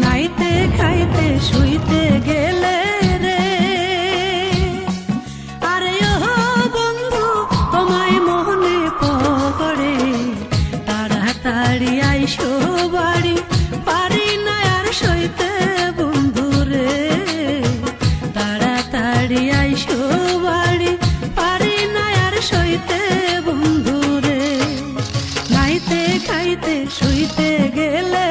নাইতে খাইতে শুইতে গেলে রে, আরে ও বন্ধু তোমায় মনে পড়ে, তাড়াতাড়ি আইসো বাড়ি, পারি না আর সইতে বন্ধু রে, তাড়াতাড়ি আইসো বাড়ি, পারি না আর সইতে বন্ধু রে। নাইতে খাইতে শুইতে গেলে